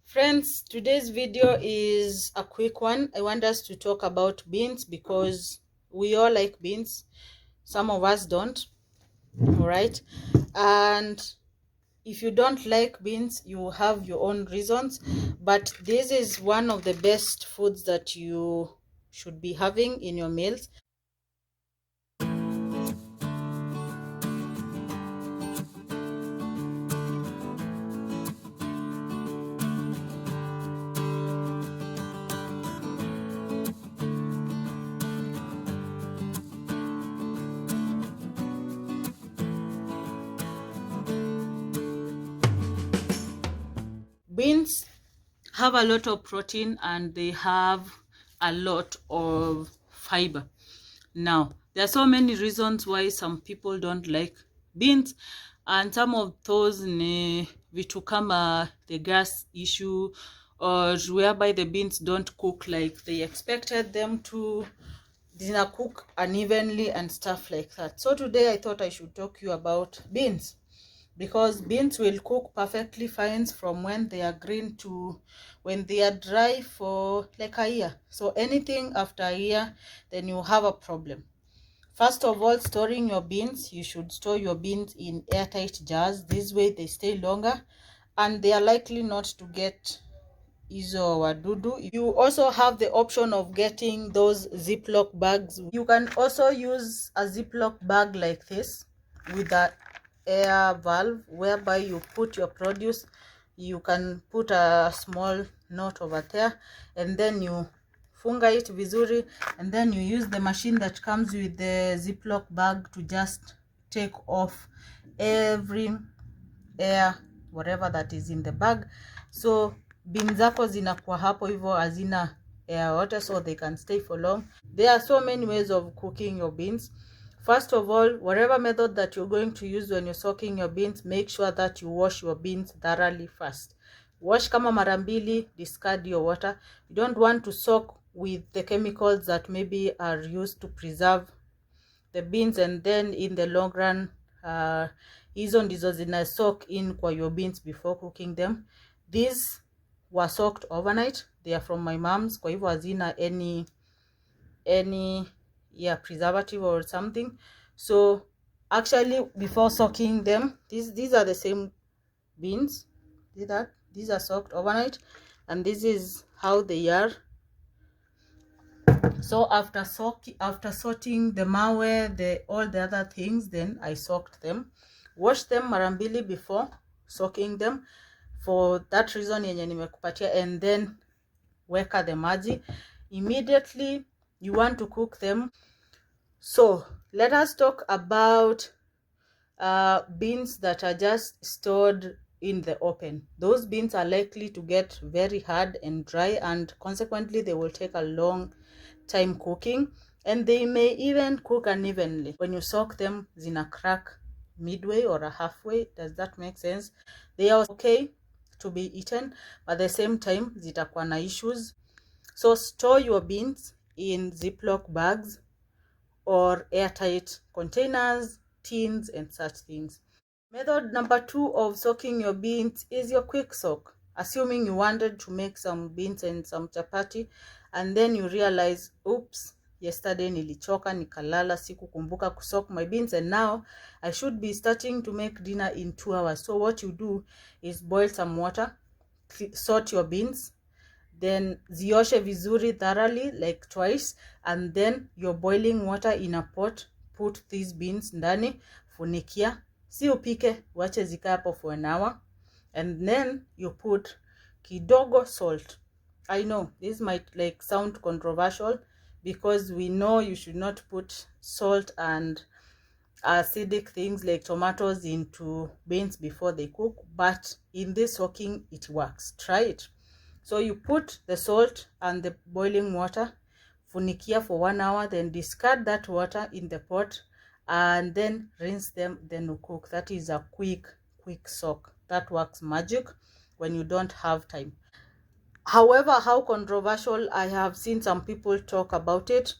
Friends, today's video is a quick one. I want us to talk about beans because we all like beans. Some of us don't. All right. And if you don't like beans, you have your own reasons. But this is one of the best foods that you should be having in your meals. Beans have a lot of protein and they have a lot of fiber. Now, there are so many reasons why some people don't like beans, and some of those ni vitu kama the gas issue, or whereby the beans don't cook like they expected them to, dinner cook unevenly and stuff like that. So today I thought I should talk to you about beans, because beans will cook perfectly fine from when they are green to when they are dry for like a year. So anything after a year, then you have a problem. First of all, storing your beans, you should store your beans in airtight jars. This way they stay longer and they are likely not to get hizo wadudu. You also have the option of getting those Ziploc bags. You can also use a Ziploc bag like this with a air valve whereby you put your produce. You can put a small knot over there and then you funga it vizuri, and then you use the machine that comes with the Ziploc bag to just take off every air whatever that is in the bag. So beans zako zinakuwa hapo hivyo hazina air water, so they can stay for long. There are so many ways of cooking your beans. First of all, whatever method that you're going to use when you're soaking your beans, make sure that you wash your beans thoroughly first. Wash kama mara mbili, discard your water. You don't want to soak with the chemicals that maybe are used to preserve the beans, and then in the long run hizo ndizo zina soak in kwa your beans before cooking them. These were soaked overnight. They are from my mom's, kwa hivyo hazina any preservative or something. So actually before soaking them, these are the same beans. These are soaked overnight, and this is how they are. So after sorting the mawe, all the other things, then I soaked them. Wash them mara mbili before soaking them, for that reason yenye nimekupatia, and then weka the maji. Immediately you want to cook them. So let us talk about beans that are just stored in the open. Those beans are likely to get very hard and dry, and consequently they will take a long time cooking, and they may even cook unevenly. When you soak them, zina crack midway or a halfway. Does that make sense? They are okay to be eaten, but at the same time zitakuwa na issues. So store your beans in Ziploc bags or airtight containers, tins, and such things. Method number 2 of soaking your beans is your quick soak. Assuming you wanted to make some beans and some chapati, and then you realize, oops, yesterday nilichoka nikalala sikukumbuka kusoak my beans, and now I should be starting to make dinner in 2 hours. So what you do is boil some water, salt your beans, then zioshe vizuri thoroughly like twice, and then your boiling water in a pot, put these beans ndani, funikia, si upike, wache zikae hapo for an hour, and then you put kidogo salt. I know this might like sound controversial, because we know you should not put salt and acidic things like tomatoes into beans before they cook, but in this soaking it works. Try it. So you put the salt and the boiling water, funikia for 1 hour, then discard that water in the pot, and then rinse them, then you cook. That is a quick soak. That works magic when you don't have time. However, how controversial, I have seen some people talk about it.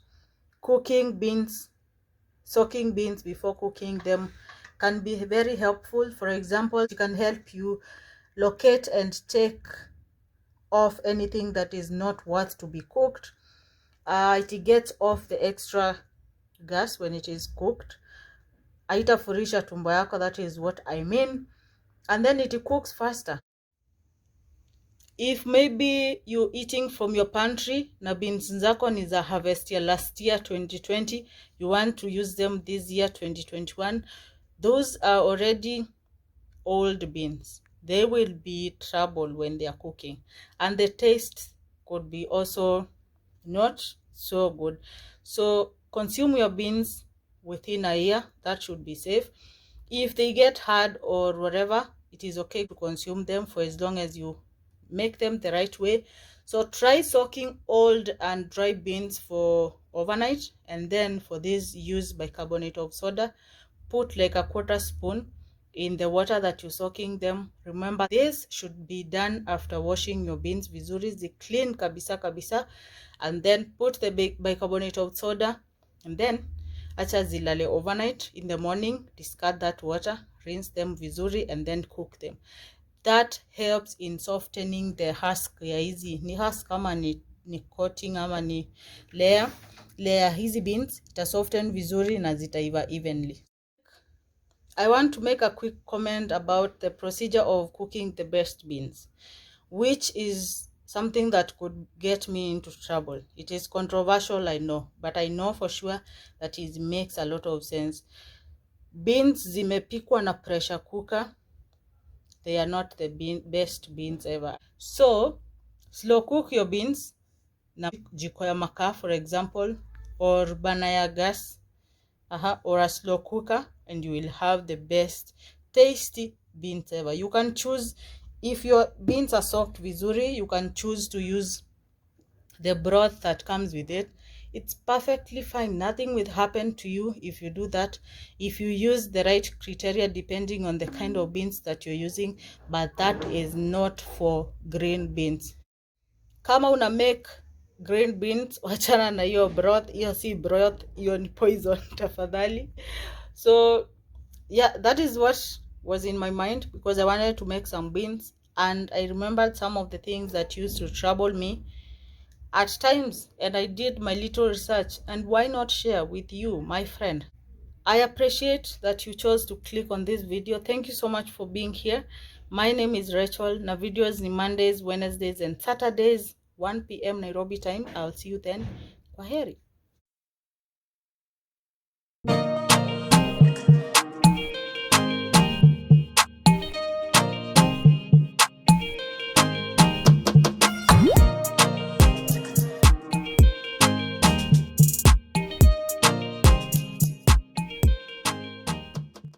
Cooking beans, soaking beans before cooking them can be very helpful. For example, it can help you locate and take off anything that is not worth to be cooked. It gets off the extra gas when it is cooked. Haitafurisha tumbo yako, that is what I mean. And then it cooks faster. If maybe you're eating from your pantry na beans zako ni za harvest ya last year 2020, you want to use them this year 2021, those are already old beans. They will be trouble when they are cooking, and the taste could be also not so good. So consume your beans within a year, that should be safe. If they get hard or whatever, it is okay to consume them for as long as you make them the right way. So try soaking old and dry beans for overnight, and then for this, use bicarbonate of soda. Put like a quarter spoon in the water that you're soaking them. Remember, this should be done after washing your beans vizuri, clean kabisa kabisa, and then put the bicarbonate of soda, and then acha zilale overnight. In the morning, discard that water, rinse them vizuri, and then cook them. That helps in softening the husk ya hizi ni husk kama ni coating ama ni layer hizi beans, ita soften vizuri na zitaiva evenly. I want to make a quick comment about the procedure of cooking the best beans, which is something that could get me into trouble. It is controversial, I know, but I know for sure that it makes a lot of sense. Beans zimepikwa na pressure cooker, they are not the best beans ever. So slow cook your beans na jiko ya makaa, for example, or burner ya gas, or a slow cooker, and you will have the best tasty beans ever. You can choose, if your beans are soaked vizuri, you can choose to use the broth that comes with it. It's perfectly fine. Nothing will happen to you if you do that, if you use the right criteria depending on the kind of beans that you're using. But that is not for green beans. Kama una make green beans, wachana na hiyo broth. Hiyo si broth, hiyo ni poison tafadhali. So yeah, that is what was in my mind, because I wanted to make some beans, and I remembered some of the things that used to trouble me at times, and I did my little research, and why not share with you, my friend? I appreciate that you chose to click on this video. Thank you so much for being here. My name is Rachel. Na videos ni Mondays, Wednesdays, and Saturdays, 1 p.m. Nairobi time. I'll see you then. Kwaheri.